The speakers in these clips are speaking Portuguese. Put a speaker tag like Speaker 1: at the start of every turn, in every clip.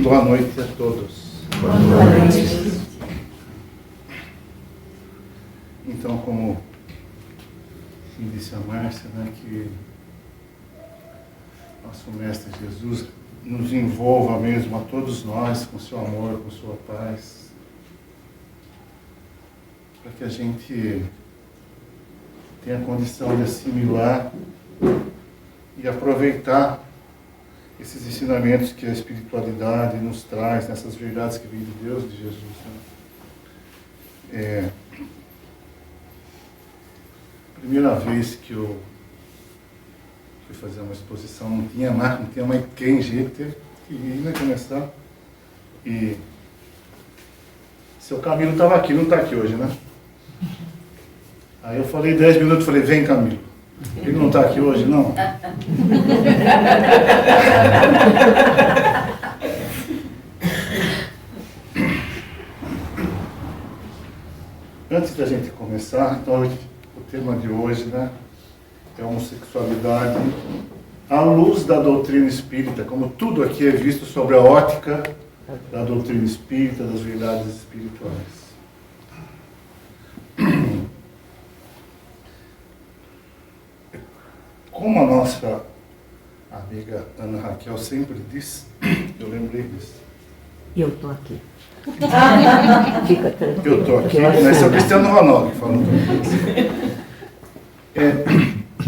Speaker 1: Boa noite a todos.
Speaker 2: Boa noite.
Speaker 1: Então, como disse a Márcia, que nosso Mestre Jesus nos envolva mesmo a todos nós com seu amor, com sua paz, para que a gente tenha condição de assimilar e aproveitar esses ensinamentos que a espiritualidade nos traz, nessas verdades que vêm de Deus, de Jesus. Primeira vez que eu fui fazer uma exposição, não tinha mais quem jeito, teve que ir, começar. E seu Camilo estava aqui, não está aqui hoje, né? Aí eu falei 10 minutos, falei, vem Camilo. Ele não está aqui hoje, não? Antes da gente começar, então, o tema de hoje, é homossexualidade à luz da doutrina espírita, como tudo aqui é visto sobre a ótica da doutrina espírita, das verdades espirituais. Como a nossa amiga Ana Raquel sempre diz, eu lembrei disso.
Speaker 2: Eu estou aqui. Fica tranquilo.
Speaker 1: Eu estou aqui, mas é o Cristiano Ronaldo que falou.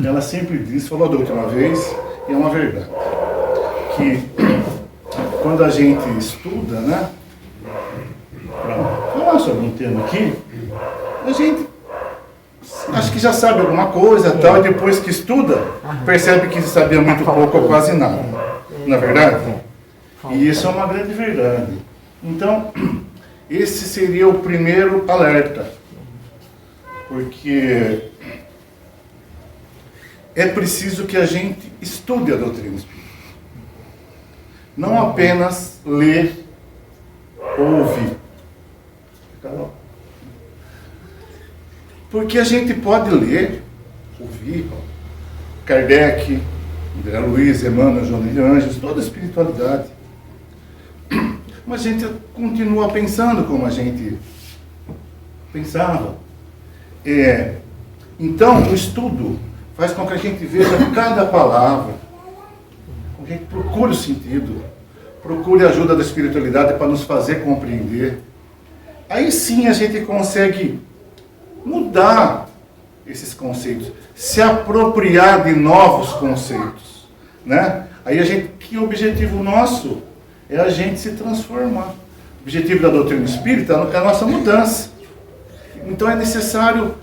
Speaker 1: Ela sempre diz, falou da última vez, e é uma verdade, que quando a gente estuda, para falar sobre um tema aqui, a gente acho que já sabe alguma coisa tal, e depois que estuda, percebe que sabia muito pouco ou quase nada. Não é verdade? E isso é uma grande verdade. Então, esse seria o primeiro alerta. Porque é preciso que a gente estude a doutrina espírita. Não apenas ler ou ouvir. Porque a gente pode ler, ouvir, Kardec, André Luiz, Emmanuel, João de Anjos, toda a espiritualidade. Mas a gente continua pensando como a gente pensava. Então, o estudo faz com que a gente veja cada palavra, com que a gente procure o sentido, procure a ajuda da espiritualidade para nos fazer compreender. Aí sim a gente consegue mudar esses conceitos, se apropriar de novos conceitos, Aí que o objetivo nosso é a gente se transformar. O objetivo da doutrina espírita é a nossa mudança. Então é necessário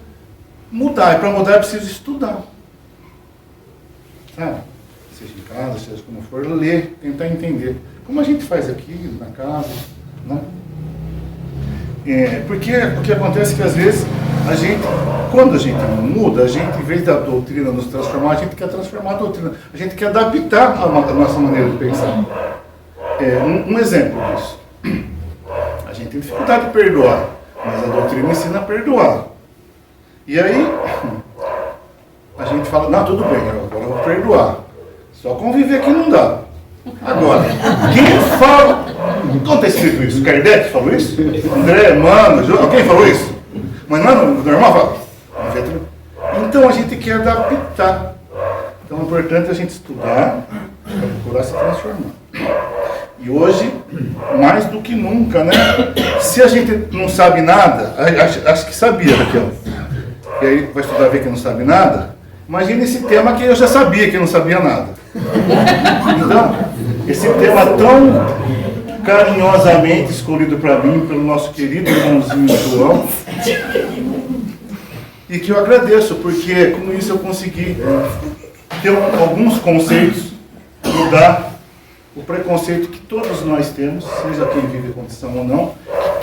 Speaker 1: mudar, e para mudar é preciso estudar. Seja em casa, seja como for, ler, tentar entender. Como a gente faz aqui na casa, porque o que acontece é que às vezes quando a gente não muda, em vez da doutrina nos transformar, a gente quer transformar a doutrina, a gente quer adaptar a nossa maneira de pensar. Um exemplo disso, a gente tem dificuldade de perdoar, mas a doutrina ensina a perdoar. E aí, a gente fala, não, tudo bem, agora eu vou perdoar, só conviver aqui não dá. Agora, quem fala, não está escrito isso? Kardec falou isso? André, Emmanuel, alguém falou isso? Mas não é normal falar. Então a gente quer adaptar. Então é importante a gente estudar para procurar se transformar. E hoje, mais do que nunca, se a gente não sabe nada, acho que sabia, Raquel. E aí vai estudar ver que não sabe nada. Imagina esse tema que eu já sabia que não sabia nada. Então, esse tema tão carinhosamente escolhido para mim pelo nosso querido irmãozinho João, e que eu agradeço, porque com isso eu consegui ter alguns conceitos, mudar o preconceito que todos nós temos, seja quem vive a condição ou não,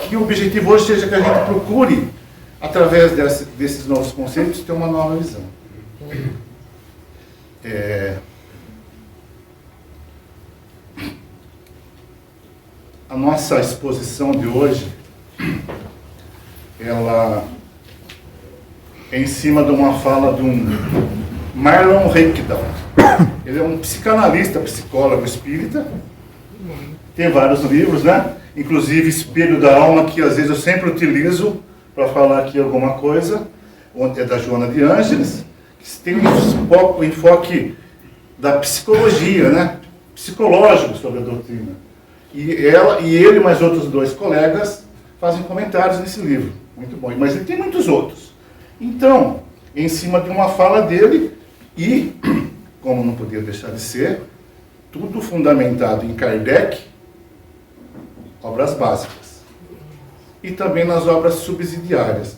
Speaker 1: que o objetivo hoje seja que a gente procure, através desses novos conceitos, ter uma nova visão. A nossa exposição de hoje, ela é em cima de uma fala de um Marlon Rickdown. Ele é um psicanalista, psicólogo espírita, Tem vários livros, né? Inclusive Espelho da Alma, que às vezes eu sempre utilizo para falar aqui alguma coisa, é da Joana de Ângeles, que tem um enfoque da psicologia, né? Psicológico sobre a doutrina. E ela e ele, mais outros 2 colegas, fazem comentários nesse livro. Muito bom. Mas ele tem muitos outros. Então, em cima de uma fala dele, e, como não podia deixar de ser, tudo fundamentado em Kardec, obras básicas. E também nas obras subsidiárias.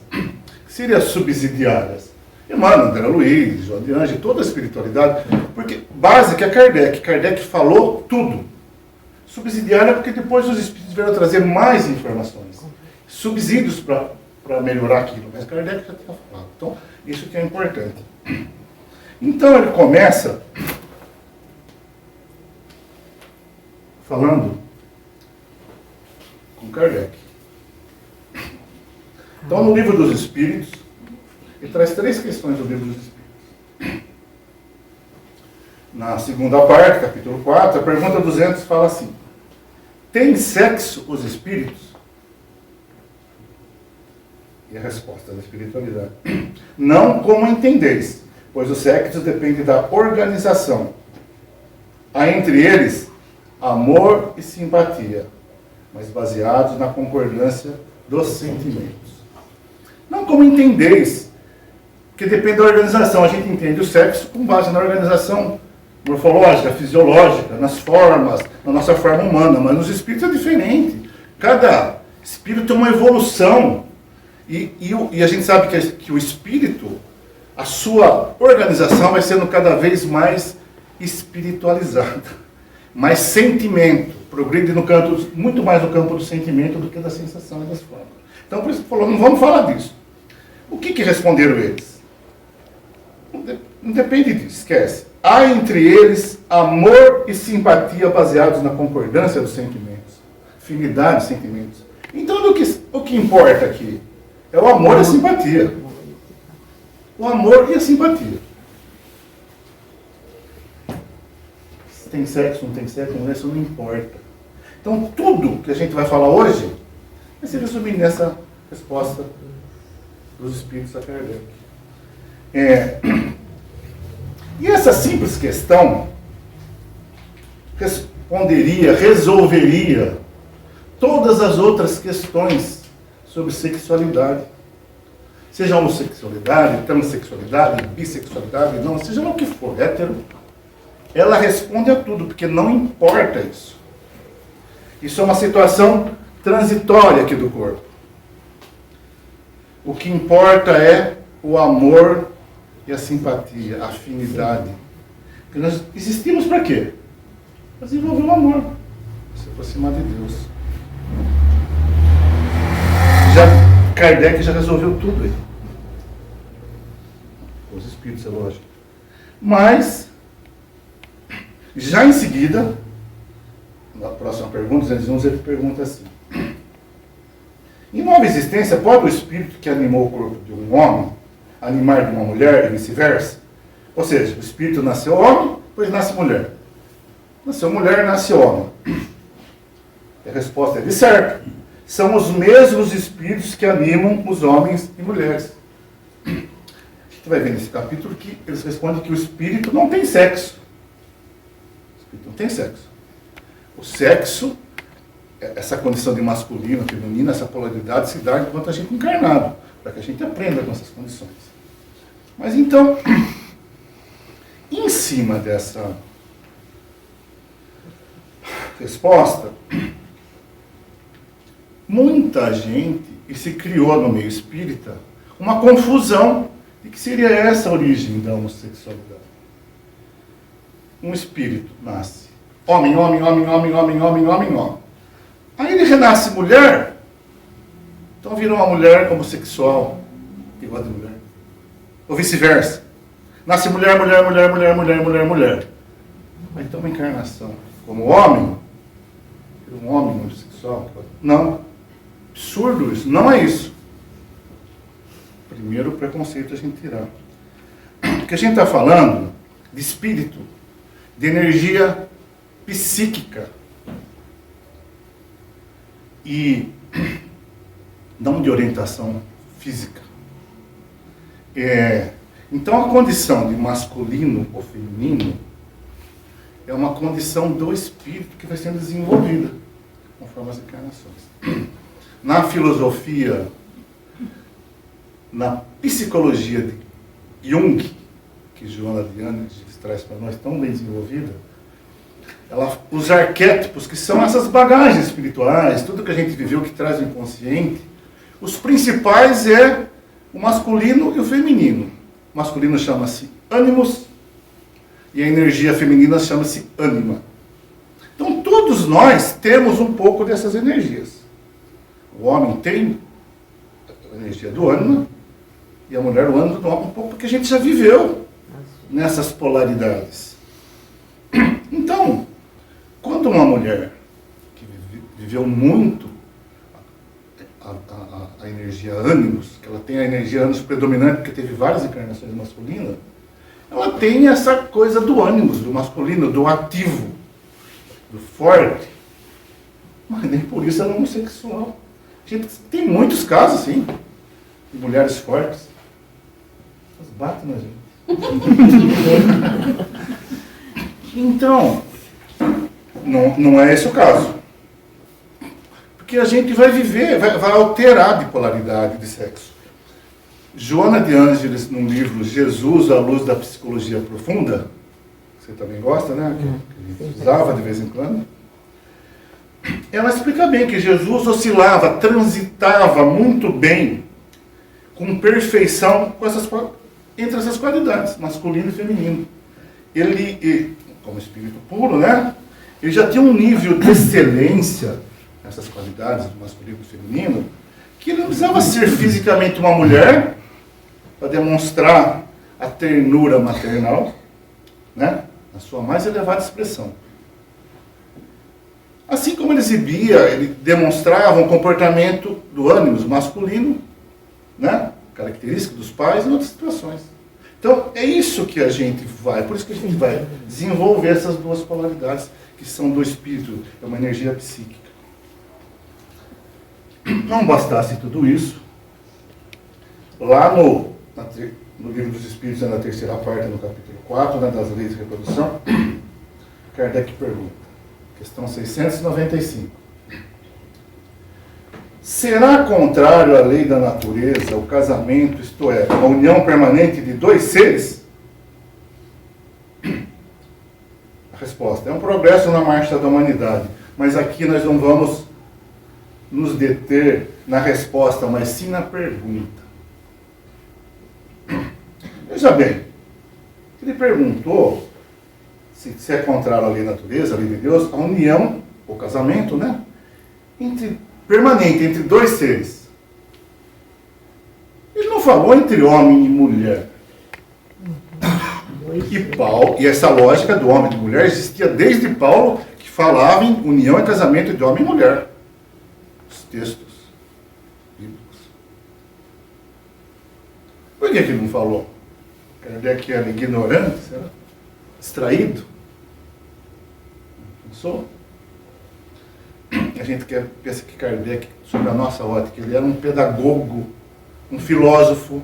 Speaker 1: Seriam subsidiárias? Emmanuel, André Luiz, João de Anjos, toda a espiritualidade, porque básica é Kardec. Kardec falou tudo. Subsidiária porque depois os espíritos vieram trazer mais informações. Subsídios para melhorar aquilo. Mas Kardec já tinha falado. Então, isso que é importante. Então, ele começa falando com Kardec. Então, no Livro dos Espíritos, ele traz 3 questões do Livro dos Espíritos. Na segunda parte, capítulo 4, a pergunta 200 fala assim: tem sexo os espíritos? E a resposta da espiritualidade: não como entendeis, pois o sexo depende da organização. Há entre eles amor e simpatia, mas baseados na concordância dos sentimentos. Não como entendeis, porque depende da organização. A gente entende o sexo com base na organização morfológica, fisiológica, nas formas, na nossa forma humana, mas nos espíritos é diferente. Cada espírito tem uma evolução. E a gente sabe que o espírito, a sua organização vai sendo cada vez mais espiritualizada, mais sentimento, progride muito mais no campo do sentimento do que da sensação e das formas. Então, por isso que falou, não vamos falar disso. O que responderam eles? Não depende disso, esquece. Há entre eles amor e simpatia baseados na concordância dos sentimentos, afinidade dos sentimentos. Então, o que importa aqui é o amor e a simpatia. O amor e a simpatia. Se tem sexo, não tem sexo, isso não importa. Então, tudo que a gente vai falar hoje vai se resumir nessa resposta dos espíritos a Kardec. E essa simples questão resolveria todas as outras questões sobre sexualidade. Seja homossexualidade, transexualidade, bissexualidade, não, seja lá o que for, hétero. Ela responde a tudo, porque não importa isso. Isso é uma situação transitória aqui do corpo. O que importa é o amor e a simpatia, a afinidade. Porque nós existimos para quê? Para desenvolver o amor, se aproximar de Deus. Kardec já resolveu tudo aí. Os espíritos, é lógico. Mas, já em seguida, na próxima pergunta, 211, ele pergunta assim: em nova existência, pode o espírito que animou o corpo de um homem animar de uma mulher e vice-versa? Ou seja, o espírito nasceu homem, depois nasce mulher. Nasceu mulher, nasce homem. E a resposta é de certo. São os mesmos espíritos que animam os homens e mulheres. A gente vai ver nesse capítulo que eles respondem que o espírito não tem sexo. O espírito não tem sexo. O sexo, essa condição de masculino, feminino, essa polaridade se dá enquanto a gente é encarnado, para que a gente aprenda com essas condições. Mas então, em cima dessa resposta, muita gente, e se criou no meio espírita, uma confusão de que seria essa a origem da homossexualidade. Um espírito nasce homem, homem, homem, homem, homem, homem, homem, homem. Aí ele renasce mulher, então vira uma mulher homossexual, igual a de mulher. Ou vice-versa. Nasce mulher, mulher, mulher, mulher, mulher, mulher, mulher. Aí tem uma encarnação como homem, um homem homossexual. Não. Absurdo isso. Não é isso. Primeiro o preconceito a gente tirar. Porque a gente está falando de espírito, de energia psíquica. e não de orientação física. Então a condição de masculino ou feminino é uma condição do espírito que vai sendo desenvolvida conforme as encarnações. Na filosofia, na psicologia de Jung, que Joana de Angelis traz para nós tão bem desenvolvida, os arquétipos, que são essas bagagens espirituais, tudo que a gente viveu que traz o inconsciente, os principais é o masculino e o feminino. O masculino chama-se ânimos e a energia feminina chama-se ânima. Então todos nós temos um pouco dessas energias. O homem tem a energia do ânima e a mulher o ânimo do homem, um pouco porque a gente já viveu nessas polaridades. Então, quando uma mulher que viveu muito a energia ânimos, que ela tem a energia ânimos predominante, porque teve várias encarnações masculinas, ela tem essa coisa do ânimos, do masculino, do ativo, do forte, mas nem por isso ela é homossexual. A gente tem muitos casos, sim, de mulheres fortes. Elas batem na gente. Então, não é esse o caso. Porque a gente vai viver, vai alterar de polaridade de sexo. Joana de Ângeles, no livro Jesus, à luz da psicologia profunda, você também gosta, né? Que a gente usava de vez em quando. Ela explica bem que Jesus oscilava, transitava muito bem, com perfeição, entre essas qualidades, masculino e feminino. Ele, como espírito puro, né? Ele já tinha um nível de excelência nessas qualidades do masculino e feminino, que ele não precisava ser fisicamente uma mulher para demonstrar a ternura maternal, né? Na sua mais elevada expressão. Assim como ele exibia, ele demonstrava um comportamento do ânimo masculino, né? Característica dos pais em outras situações. Então, é isso que a gente vai, por isso que a gente vai desenvolver essas duas polaridades que são do espírito, é uma energia psíquica. Não bastasse tudo isso, lá no Livro dos Espíritos, na terceira parte, no capítulo 4, né, das leis de reprodução, Kardec pergunta, questão 695. Será contrário à lei da natureza o casamento, isto é, a união permanente de dois seres? A resposta é um progresso na marcha da humanidade, mas aqui nós não vamos nos deter na resposta, mas sim na pergunta. Veja bem, ele perguntou se é contrário à lei da natureza, à lei de Deus, a união, o casamento, né? Permanente entre dois seres. Ele não falou entre homem e mulher. E essa lógica do homem e de mulher existia desde Paulo, que falava em união e casamento de homem e mulher. Os textos bíblicos. Por que ele não falou? Kardec era ignorante, será? Distraído? Pensou? A gente pensa que Kardec, sobre a nossa ótica, ele era um pedagogo, um filósofo,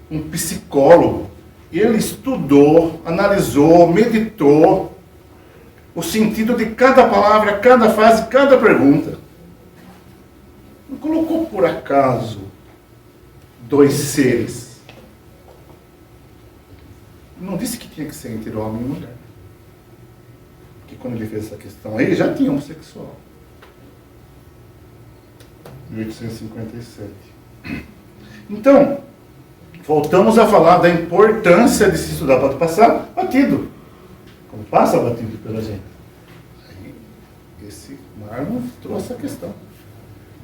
Speaker 1: um psicólogo. Ele estudou, analisou, meditou o sentido de cada palavra, cada frase, cada pergunta. Não colocou por acaso dois seres. Não disse que tinha que ser entre homem e mulher. Porque quando ele fez essa questão aí, já tinha homossexual. 1857. Então, voltamos a falar da importância de se estudar para passar batido. Como passa batido pela gente. Aí, esse Marlon trouxe a questão.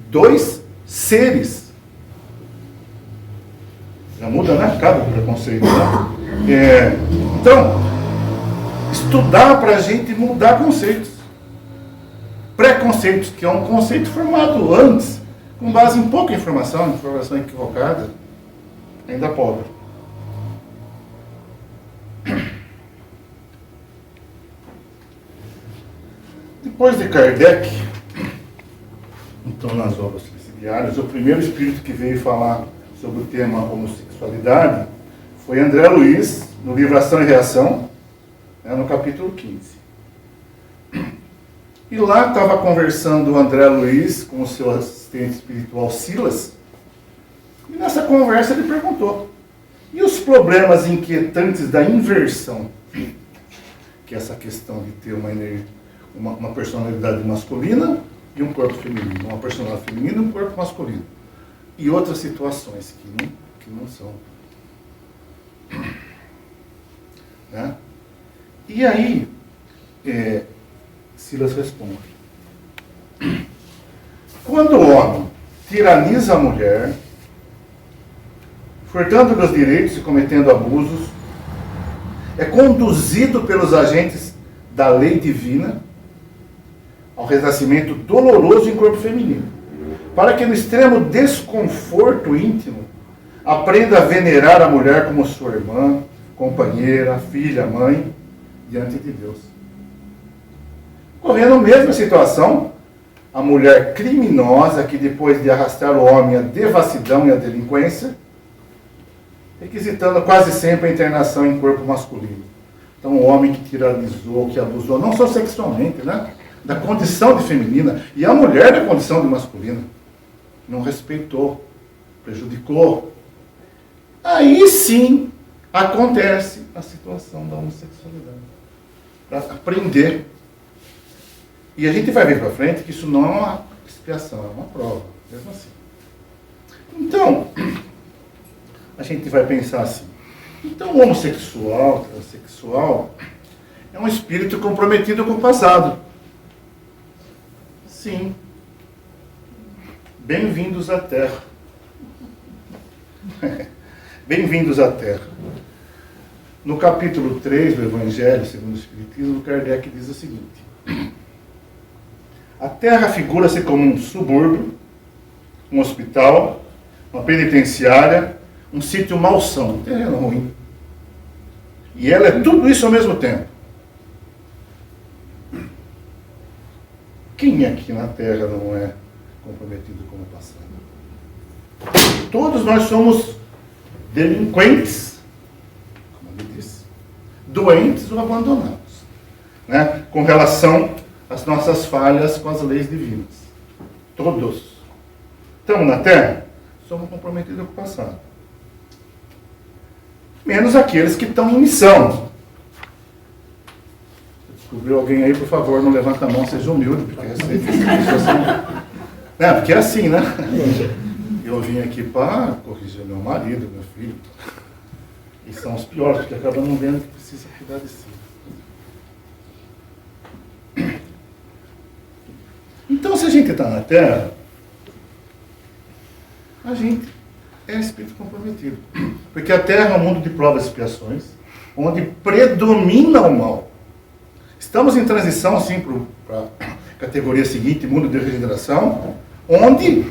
Speaker 1: Dois seres. Já muda, né? Acaba o preconceito, né? Então, estudar para a gente mudar conceitos. Preconceitos, que é um conceito formado antes, com base em pouca informação equivocada, ainda pobre. Depois de Kardec, então nas obras subsidiárias, o primeiro espírito que veio falar sobre o tema homossexualidade foi André Luiz, no livro Ação e Reação, no capítulo 15. E lá estava conversando o André Luiz com o seu assistente espiritual Silas, e nessa conversa ele perguntou: e os problemas inquietantes da inversão? Que é essa questão de ter uma personalidade masculina e um corpo feminino, uma personalidade feminina e um corpo masculino, e outras situações que não são. Né? E aí, Silas responde: quando o homem tiraniza a mulher, furtando-lhe os direitos e cometendo abusos, é conduzido pelos agentes da lei divina ao renascimento doloroso em corpo feminino, para que no extremo desconforto íntimo aprenda a venerar a mulher como sua irmã, companheira, filha, mãe, diante de Deus. Correndo a mesma situação, a mulher criminosa que depois de arrastar o homem à devassidão e à delinquência, requisitando quase sempre a internação em corpo masculino. Então o homem que tiranizou, que abusou, não só sexualmente, né? Da condição de feminina, e a mulher da condição de masculina, não respeitou, prejudicou. Aí sim acontece a situação da homossexualidade. Para aprender. E a gente vai ver para frente que isso não é uma expiação, é uma prova, mesmo assim. Então, a gente vai pensar assim: então o homossexual, transexual, é um espírito comprometido com o passado. Sim. Bem-vindos à Terra. Bem-vindos à Terra. No capítulo 3 do Evangelho segundo o Espiritismo, Kardec diz o seguinte: a Terra figura-se como um subúrbio, um hospital, uma penitenciária, um sítio malsão, um terreno ruim. E ela é tudo isso ao mesmo tempo. Quem aqui na Terra não é comprometido com o passado? Todos nós somos delinquentes, como ele disse, doentes ou abandonados, né? Com relação às nossas falhas com as leis divinas. Todos. Estamos na Terra? Somos comprometidos com o passado. Menos aqueles que estão em missão. Descobriu alguém aí, por favor, não levanta a mão, seja humilde, porque porque é assim, né? Eu vim aqui para corrigir meu marido, meu filho. E são os piores, porque acabam não vendo que precisa cuidar de si. Então, se a gente está na Terra, a gente é espírito comprometido. Porque a Terra é um mundo de provas e expiações, onde predomina o mal. Estamos em transição, sim, para a categoria seguinte, mundo de regeneração, onde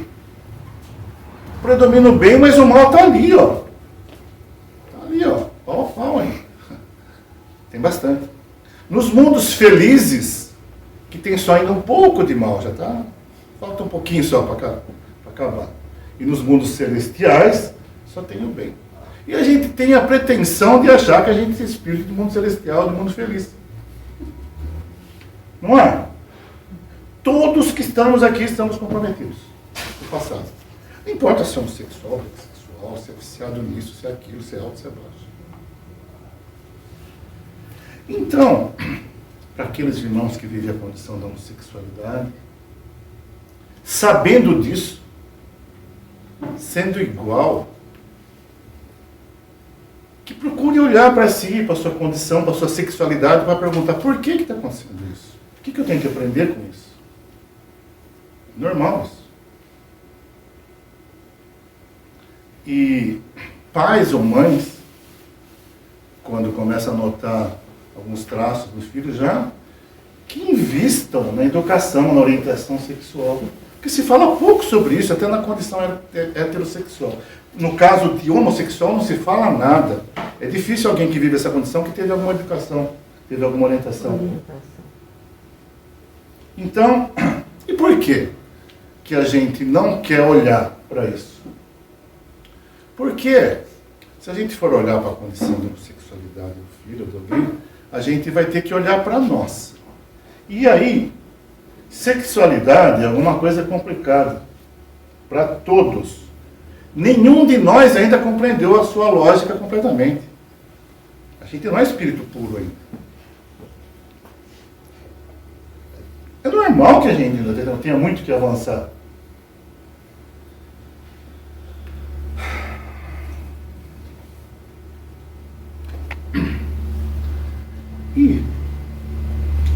Speaker 1: predomina o bem, mas o mal está ali, ó. Está ali, ó. Pau a pau, hein? Tem bastante. Nos mundos felizes, que tem só ainda um pouco de mal, já está. Falta um pouquinho só para acabar. E nos mundos celestiais, só tem o bem. E a gente tem a pretensão de achar que a gente é espírito do mundo celestial, do mundo feliz. Não é? Todos que estamos aqui estamos comprometidos com o passado. Não importa se é homossexual, bissexual, se é viciado nisso, se é aquilo, se é alto, se é baixo. Então, para aqueles irmãos que vivem a condição da homossexualidade, sabendo disso, sendo igual, que procure olhar para si, para a sua condição, para a sua sexualidade, para perguntar: por que está acontecendo isso? O que eu tenho que aprender com isso? Normal isso. E pais ou mães, quando começam a notar alguns traços dos filhos, já que invistam na educação, na orientação sexual. Porque se fala pouco sobre isso, até na condição heterossexual. No caso de homossexual não se fala nada. É difícil alguém que vive essa condição que teve alguma educação, teve alguma orientação. Então, e por quê que a gente não quer olhar para isso? Porque se a gente for olhar para a condição da homossexualidade do filho, de alguém, a gente vai ter que olhar para nós. E aí, sexualidade é alguma coisa complicada para todos. Nenhum de nós ainda compreendeu a sua lógica completamente. A gente não é espírito puro ainda. É normal que a gente ainda tenha muito que avançar. E,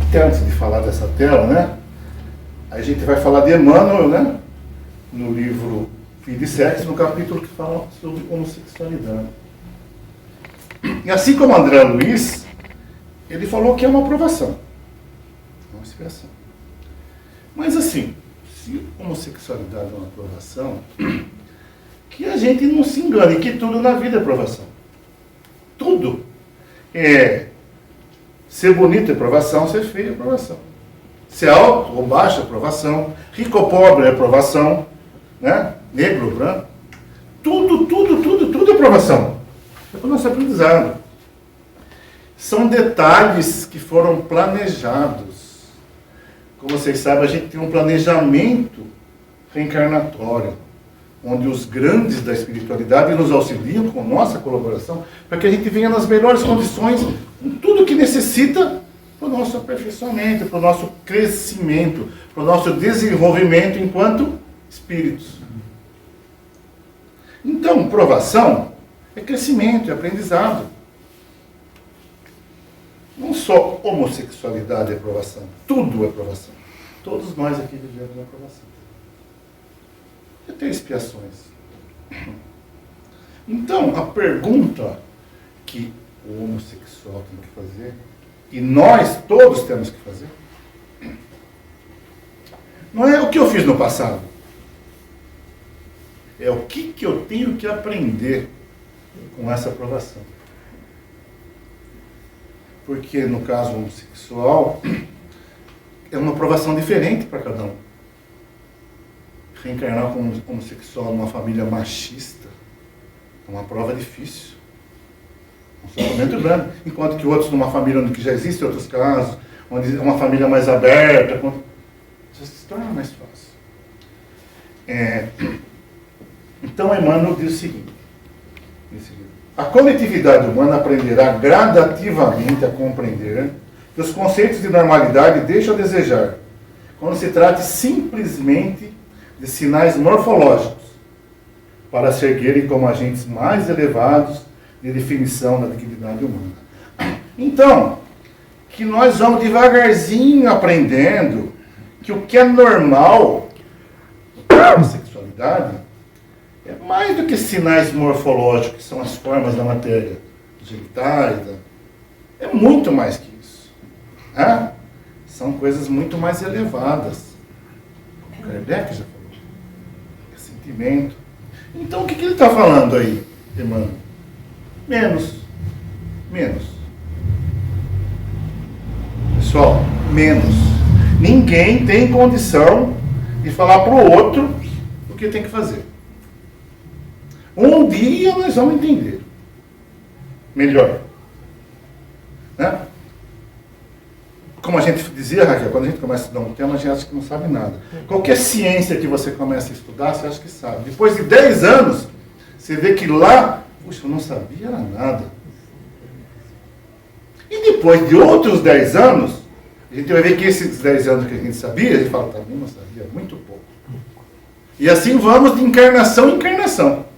Speaker 1: até antes de falar dessa tela, né? A gente vai falar de Emmanuel, né? No livro Vida e Sexo, no capítulo que fala sobre homossexualidade. E assim como André Luiz, ele falou que é uma aprovação, uma expiação. Mas assim, se homossexualidade é uma aprovação, que a gente não se engane, que tudo na vida é aprovação. Tudo. Ser bonito é aprovação, ser feio é aprovação. Ser alto ou baixo é aprovação, rico ou pobre é aprovação, né? Negro ou branco. Tudo é aprovação. É para o nosso aprendizado. São detalhes que foram planejados. Como vocês sabem, a gente tem um planejamento reencarnatório, onde os grandes da espiritualidade nos auxiliam com nossa colaboração, para que a gente venha nas melhores condições, com tudo que necessita para o nosso aperfeiçoamento, para o nosso crescimento, para o nosso desenvolvimento enquanto espíritos. Então, provação é crescimento, é aprendizado. Não só homossexualidade é provação, tudo é provação. Todos nós aqui vivemos a provação. E tem expiações. Então, a pergunta que o homossexual tem que fazer, e nós todos temos que fazer, não é o que eu fiz no passado. É o que eu tenho que aprender com essa aprovação. Porque no caso homossexual, é uma aprovação diferente para cada um. Reencarnar como homossexual numa família machista é uma prova difícil. Um sofrimento grande. Enquanto que outros numa família onde já existem outros casos, onde é uma família mais aberta, já se torna mais fácil. Então Emmanuel diz o seguinte, a coletividade humana aprenderá gradativamente a compreender que os conceitos de normalidade deixam a desejar, quando se trata simplesmente de sinais morfológicos, para se erguerem como agentes mais elevados de definição da dignidade humana. Então, que nós vamos devagarzinho aprendendo que o que é normal na sexualidade é mais do que sinais morfológicos, que são as formas da matéria, genitais, é muito mais que isso. São coisas muito mais elevadas. O Kardec já falou. É sentimento. Então, o que ele está falando aí, Emmanuel? Menos. Pessoal, menos. Ninguém tem condição de falar para o outro o que tem que fazer. Um dia nós vamos entender melhor. Né? Como a gente dizia, Raquel, quando a gente começa a estudar um tema, a gente acha que não sabe nada. Qualquer ciência que você começa a estudar, você acha que sabe. Depois de 10 anos, você vê que lá, puxa, eu não sabia nada. E depois de outros 10 anos, a gente vai ver que esses 10 anos que a gente sabia, a gente fala, também não sabia, muito pouco. E assim vamos de encarnação em encarnação.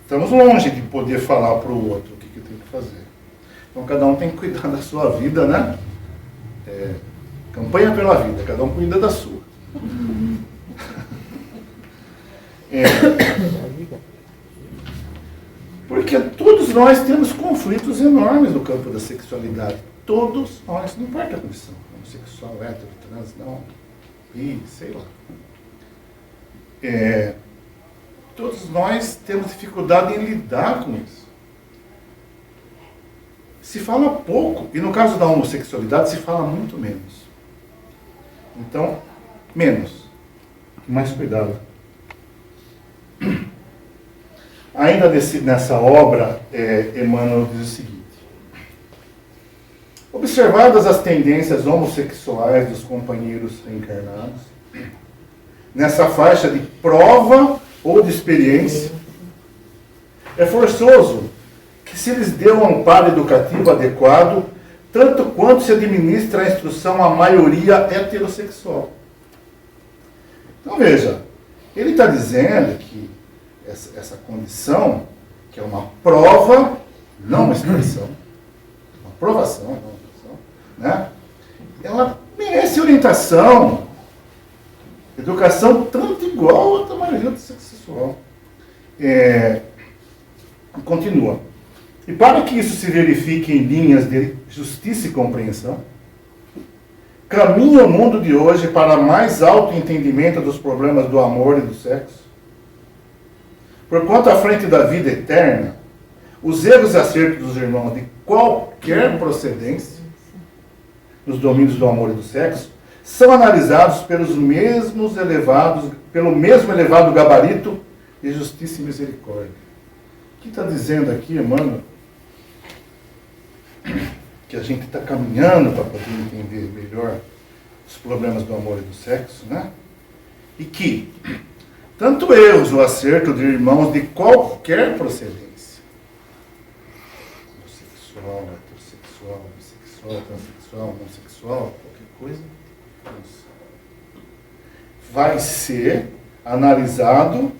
Speaker 1: Estamos longe de poder falar para o outro o que tem que fazer. Então cada um tem que cuidar da sua vida, né? Campanha pela vida, cada um cuida da sua. Porque todos nós temos conflitos enormes no campo da sexualidade. Todos nós, não importa a condição, homossexual, hétero, trans, não, bi, sei lá. Todos nós temos dificuldade em lidar com isso. Se fala pouco, e no caso da homossexualidade se fala muito menos. Então, menos. Mais cuidado. Ainda nessa obra, Emmanuel diz o seguinte: observadas as tendências homossexuais dos companheiros reencarnados, nessa faixa de prova ou de experiência, é forçoso que se lhes dê um amparo educativo adequado, tanto quanto se administra a instrução à maioria heterossexual. Então veja, ele está dizendo que essa condição, que é uma prova, não uma expressão, uma provação, não uma expressão, né? Ela merece orientação, educação tanto igual à maioria do sexo sexual. Continua. E para que isso se verifique em linhas de justiça e compreensão, caminha o mundo de hoje para mais alto entendimento dos problemas do amor e do sexo. Porquanto à frente da vida eterna, os erros e acertos dos irmãos de qualquer procedência, nos domínios do amor e do sexo, são analisados pelo mesmo elevado gabarito de justiça e misericórdia. O que está dizendo aqui, Emmanuel? Que a gente está caminhando para poder entender melhor os problemas do amor e do sexo, né? E que tanto erros ou acerto de irmãos de qualquer procedência, homossexual, heterossexual, bissexual, transexual, homossexual, qualquer coisa, vai ser analisado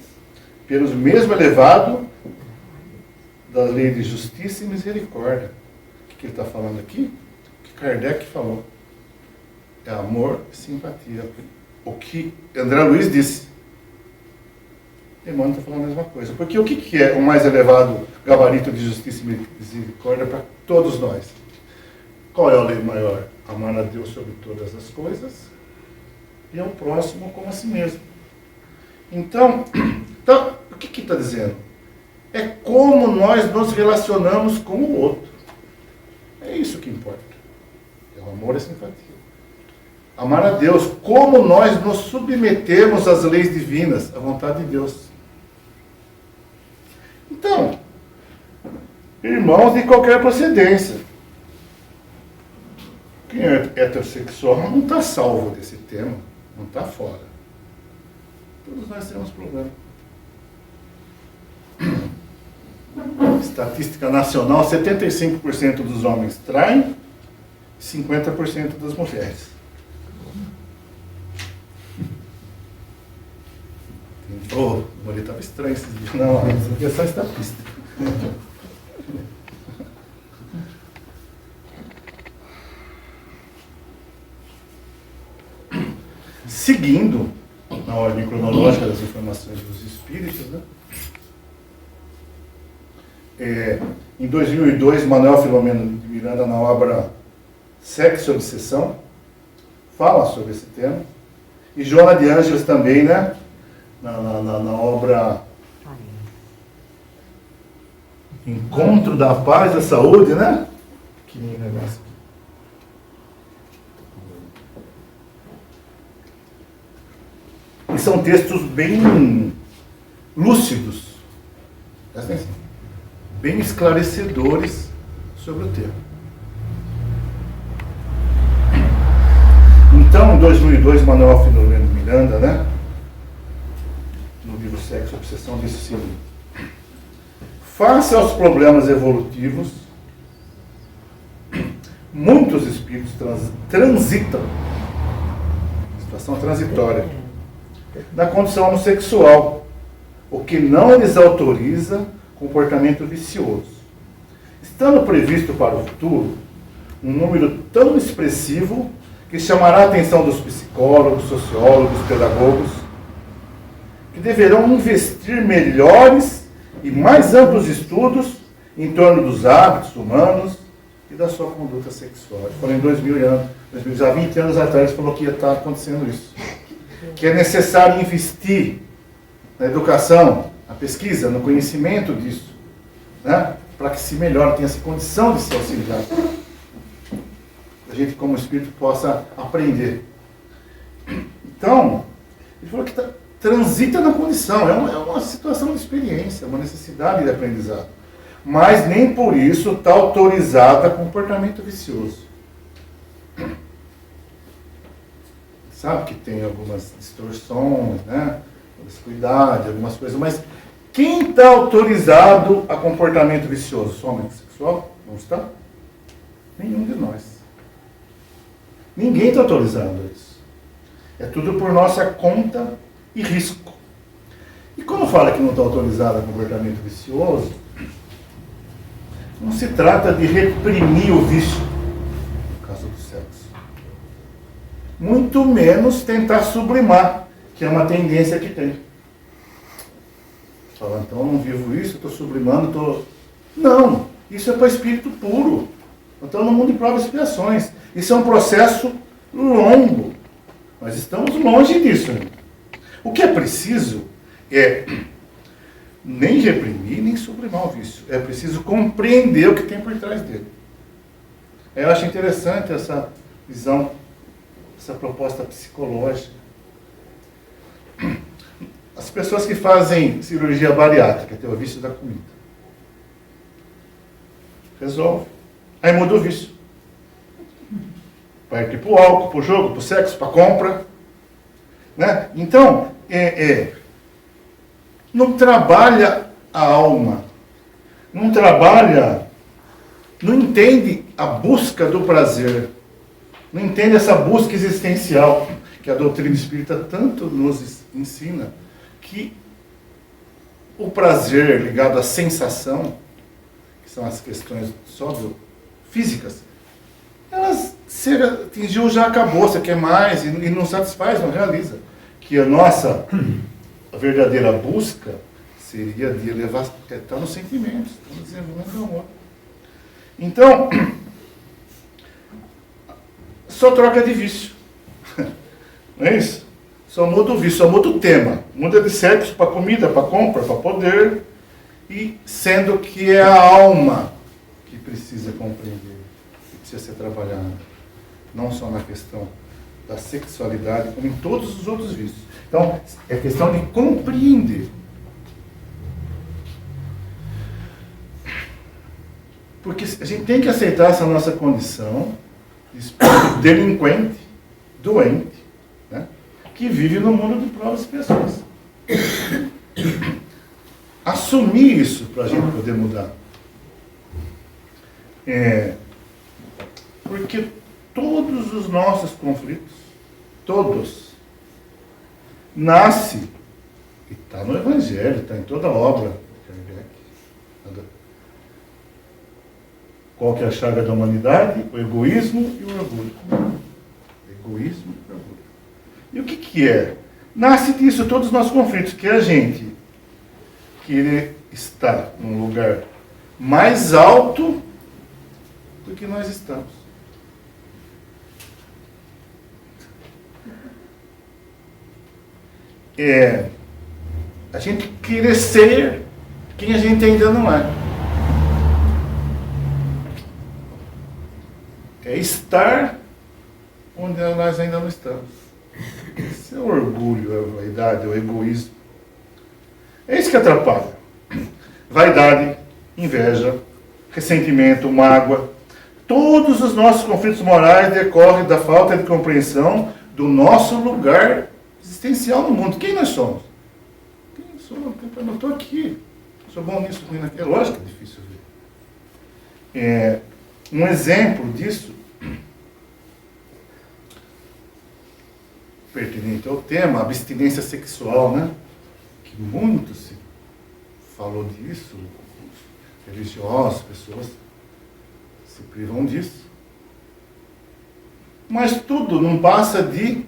Speaker 1: pelos mesmo elevado da lei de justiça e misericórdia. O que ele está falando aqui? O que Kardec falou. É amor e simpatia. O que André Luiz disse. Emmanuel está falando a mesma coisa. Porque o que é o mais elevado gabarito de justiça e misericórdia para todos nós? Qual é a lei maior? Amar a Deus sobre todas as coisas e ao próximo como a si mesmo. Então o que está dizendo? É como nós nos relacionamos com o outro. É isso que importa. É o amor e a simpatia. Amar a Deus, como nós nos submetemos às leis divinas, à vontade de Deus. Então, irmãos de qualquer procedência. Quem é heterossexual não está salvo desse tema, não está fora. Todos nós temos problema. Estatística nacional, 75% dos homens traem, 50% das mulheres. Oh, o Mori estava estranho esses dias. Não, isso aqui é só estatística. Seguindo na ordem cronológica das informações dos espíritos, né? Em 2002, Manuel Filomeno de Miranda, na obra Sexo e Obsessão, fala sobre esse tema. E Joana de Ângeles também, né? Na obra Encontro da Paz e da Saúde, né? Que negócio. E são textos bem lúcidos, presta atenção, bem esclarecedores sobre o tema. Então, em 2002, Manuel Filomeno de Miranda, né? No livro Sexo e Obsessão, disse o seguinte: face aos problemas evolutivos, muitos espíritos transitam, situação transitória, na condição homossexual, o que não lhes autoriza comportamento vicioso. Estando previsto para o futuro um número tão expressivo que chamará a atenção dos psicólogos, sociólogos, pedagogos, que deverão investir melhores e mais amplos estudos em torno dos hábitos humanos e da sua conduta sexual. Ele falou em 2000 anos, já 20 anos atrás, ele falou que ia estar acontecendo isso. Que é necessário investir na educação, na pesquisa, no conhecimento disso, né? Para que se melhore, tenha essa condição de se auxiliar. A gente, como espírito, possa aprender. Então, ele falou que transita na condição, é uma situação de experiência, uma necessidade de aprendizado. Mas nem por isso está autorizado a comportamento vicioso. Sabe que tem algumas distorções, né? Descuidade, algumas coisas, mas quem está autorizado a comportamento vicioso? Somente sexual? Não está? Nenhum de nós. Ninguém está autorizado a isso. É tudo por nossa conta e risco. E quando fala que não está autorizado a comportamento vicioso, não se trata de reprimir o vício, no caso do sexo. Muito menos tentar sublimar, que é uma tendência que tem. Fala, então eu não vivo isso, estou sublimando, estou... Não, isso é para espírito puro. Então no mundo de provas e expiações. Isso é um processo longo. Nós estamos longe disso. O que é preciso é nem reprimir, nem sublimar o vício. É preciso compreender o que tem por trás dele. Eu acho interessante essa visão, essa proposta psicológica. As pessoas que fazem cirurgia bariátrica, tem o vício da comida. Resolve. Aí muda o vício. Parte para o álcool, para o jogo, para o sexo, para a compra. Né? Então, não trabalha a alma. Não trabalha, não entende a busca do prazer. Não entende essa busca existencial que a doutrina espírita tanto nos ensina, que o prazer ligado à sensação, que são as questões físicas, elas, se atingiu, já acabou, você quer mais, e não satisfaz, não realiza. Que a verdadeira busca seria de elevar, está nos sentimentos, está no desenvolvimento do amor. Então, só troca de vício. Não é isso? Só muda o vício, só muda o tema. Muda de sexo para comida, para compra, para poder. E sendo que é a alma que precisa compreender, que precisa ser trabalhada. Não só na questão da sexualidade, como em todos os outros vícios. Então, é questão de compreender. Porque a gente tem que aceitar essa nossa condição de espírito delinquente, doente, né, que vive no mundo de provas e expiações. Assumir isso para a gente poder mudar. Porque todos os nossos conflitos, todos, nasce, e está no Evangelho, está em toda a obra de Kardec. Qual que é a chaga da humanidade? O egoísmo e o orgulho. Egoísmo e orgulho. E o que é? Nasce disso todos os nossos conflitos, que a gente querer estar num lugar mais alto do que nós estamos. A gente querer ser quem a gente ainda não é. É estar onde nós ainda não estamos. Esse é o orgulho, a vaidade, o egoísmo. É isso que atrapalha. Vaidade, inveja, ressentimento, mágoa. Todos os nossos conflitos morais decorrem da falta de compreensão do nosso lugar existencial no mundo. Quem nós somos? Quem eu sou? Eu não estou aqui. Sou bom nisso, ruim naquilo. É lógico que é difícil ver. Um exemplo disso, pertinente ao tema, abstinência sexual, né? Que muito se falou disso, os religiosos, pessoas se privam disso. Mas tudo não passa de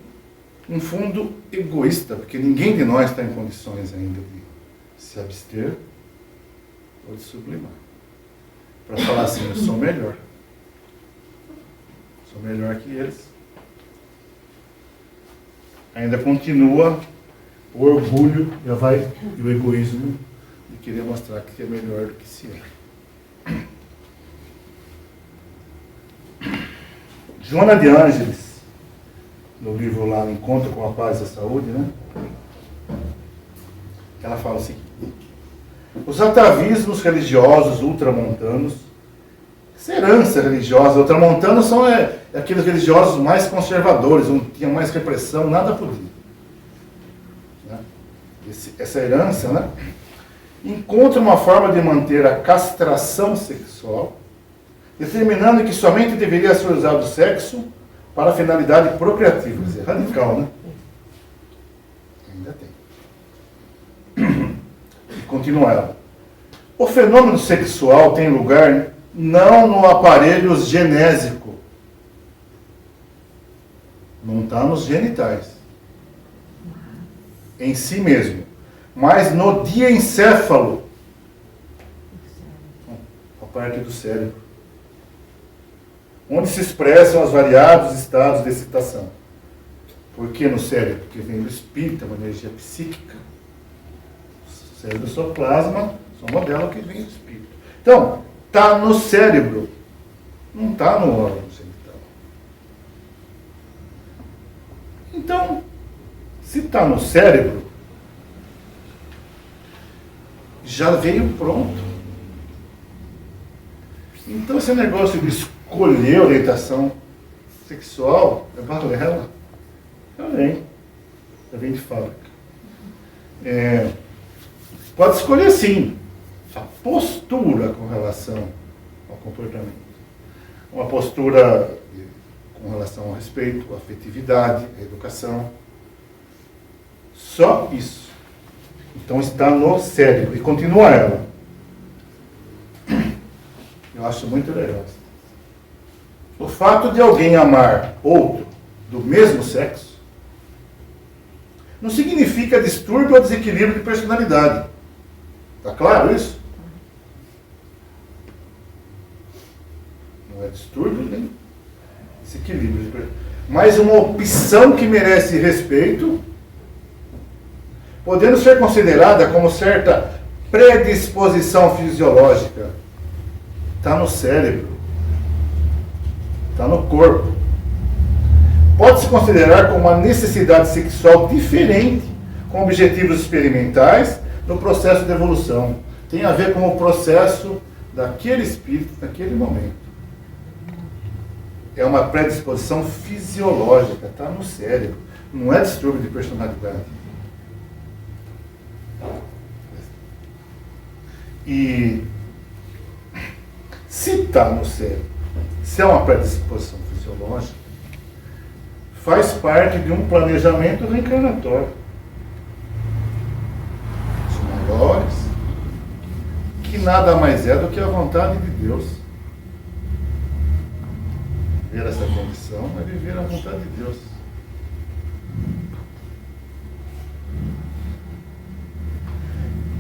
Speaker 1: um fundo egoísta, porque ninguém de nós está em condições ainda de se abster ou de sublimar. Para falar assim, eu sou melhor. Sou melhor que eles. Ainda continua o orgulho e o egoísmo de querer mostrar que é melhor do que se é. Joana de Ângeles, no livro lá, Encontro com a Paz e a Saúde, né? Ela fala assim: os atavismos religiosos ultramontanos, essa herança religiosa, ultramontanos são aqueles religiosos mais conservadores, onde tinha mais repressão, nada podia. Né? Essa herança, né? Encontra uma forma de manter a castração sexual, determinando que somente deveria ser usado o sexo para finalidade procriativa. Quer dizer, radical, né? Ainda tem. E continua ela. O fenômeno sexual tem lugar não no aparelho genésico. Não está nos genitais. Em si mesmo. Mas no diencéfalo. A parte do cérebro. Onde se expressam os variados estados de excitação. Por que no cérebro? Porque vem do espírito, é uma energia psíquica. O cérebro só plasma, só modela o que vem do espírito. Então, está no cérebro, não está no órgão genital. Então, se está no cérebro, já veio pronto. Então, esse negócio de escolher a orientação sexual é balela. Já vem de fábrica. Pode escolher sim a postura com relação ao comportamento. Uma postura com relação ao respeito, à afetividade, à educação. Só isso. Então está no cérebro. E continua ela. Eu acho muito legal. O fato de alguém amar outro do mesmo sexo não significa distúrbio ou desequilíbrio de personalidade. Está claro isso? Não é distúrbio nem desequilíbrio de personalidade. Mas uma opção que merece respeito, podendo ser considerada como certa predisposição fisiológica. Está no cérebro. Está no corpo. Pode-se considerar como uma necessidade sexual diferente, com objetivos experimentais, no processo de evolução. Tem a ver com o processo daquele espírito, naquele momento. É uma predisposição fisiológica, está no cérebro. Não é distúrbio de personalidade. E se está no cérebro, se é uma predisposição fisiológica, faz parte de um planejamento reencarnatório. Os maiores, que nada mais é do que a vontade de Deus. Viver essa condição é viver a vontade de Deus.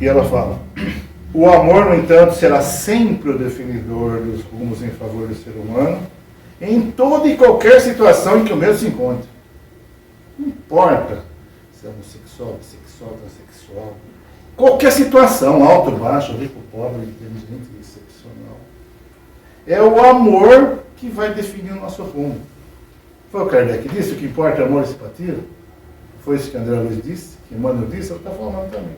Speaker 1: E ela fala: o amor, no entanto, será sempre o definidor dos rumos em favor do ser humano, em toda e qualquer situação em que o mesmo se encontre. Não importa se é homossexual, bissexual, transexual, qualquer situação, alto, baixo, rico, pobre, inteligente, excepcional. É o amor que vai definir o nosso rumo. Foi o Kardec que disse: o que importa é amor e simpatia? Foi isso que André Luiz disse, que Emmanuel disse, ele está falando também.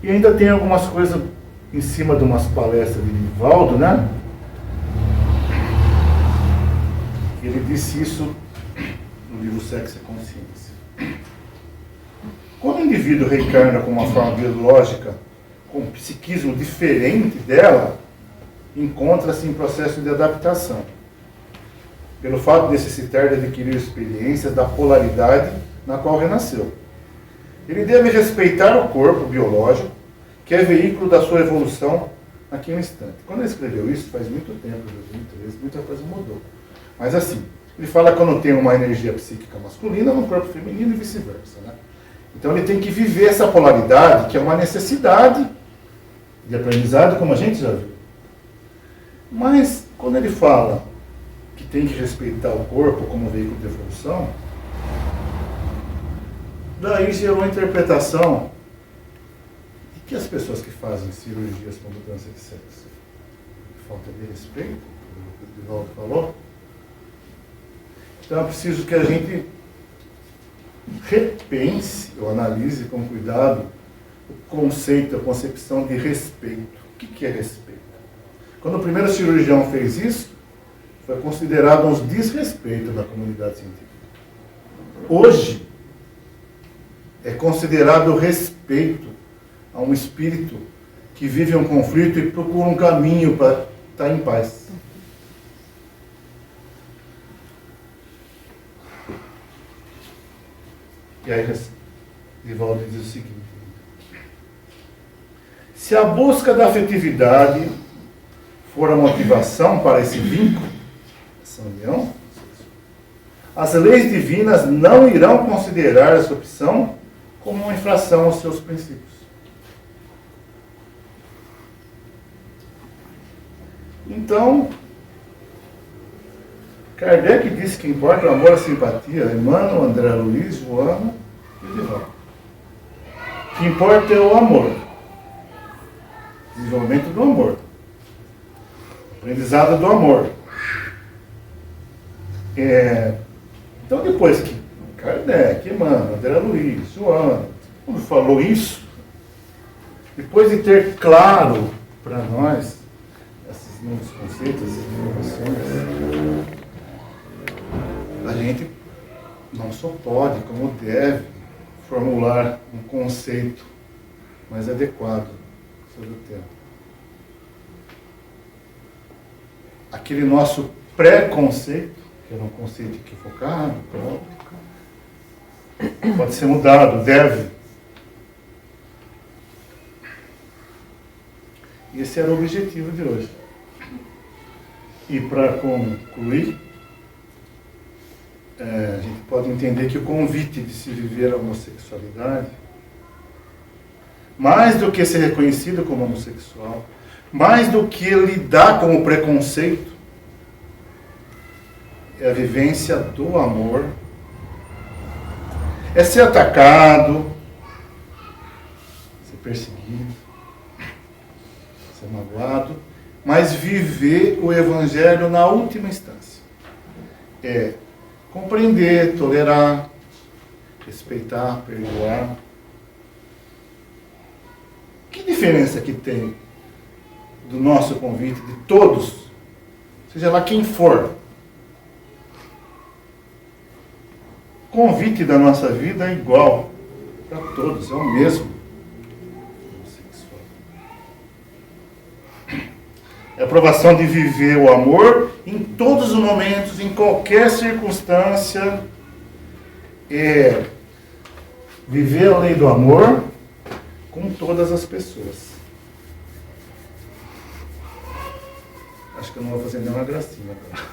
Speaker 1: E ainda tem algumas coisas em cima de umas palestras de Nivaldo, né? Ele disse isso no livro Sexo e Consciência. Quando o indivíduo reencarna com uma forma biológica, com um psiquismo diferente dela, encontra-se em processo de adaptação. Pelo fato de necessitar de adquirir experiências da polaridade na qual renasceu. Ele deve respeitar o corpo biológico, que é veículo da sua evolução naquele instante. Quando ele escreveu isso, faz muito tempo, 2013, muita coisa mudou. Mas assim, ele fala que quando tem uma energia psíquica masculina no corpo feminino e vice-versa, né? Então ele tem que viver essa polaridade, que é uma necessidade de aprendizado, como a gente já viu. Mas quando ele fala que tem que respeitar o corpo como veículo de evolução, daí gerou a interpretação de que as pessoas que fazem cirurgias com mudança de sexo? Falta de respeito, o que o Divaldo falou. Então é preciso que a gente repense ou analise com cuidado o conceito, a concepção de respeito. O que é respeito? Quando o primeiro cirurgião fez isso, foi considerado um desrespeito da comunidade científica. Hoje, é considerado respeito a um espírito que vive um conflito e procura um caminho para estar em paz. E aí, Divaldo diz o seguinte: se a busca da afetividade for a motivação para esse vínculo, essa união, as leis divinas não irão considerar essa opção como uma infração aos seus princípios. Então, Kardec disse que importa o amor e a simpatia, Emmanuel, André Luiz, Joana e Divaldo. O que importa é o amor, desenvolvimento do amor, aprendizado do amor. Então, depois que Kardec, Emmanuel, André Luiz, Joana, quando falou isso, depois de ter claro para nós esses novos conceitos, essas informações, a gente não só pode, como deve, formular um conceito mais adequado sobre o tema. Aquele nosso pré-conceito, que era um conceito equivocado, pode ser mudado, deve. E esse era o objetivo de hoje. E para concluir, a gente pode entender que o convite de se viver a homossexualidade, mais do que ser reconhecido como homossexual, mais do que lidar com o preconceito, é a vivência do amor, é ser atacado, ser perseguido, ser magoado, mas viver o Evangelho na última instância. É compreender, tolerar, respeitar, perdoar. Que diferença que tem do nosso convite, de todos, seja lá quem for? O convite da nossa vida é igual para todos, é o mesmo. É a aprovação de viver o amor em todos os momentos, em qualquer circunstância. É viver a lei do amor com todas as pessoas. Acho que eu não vou fazer nenhuma gracinha agora.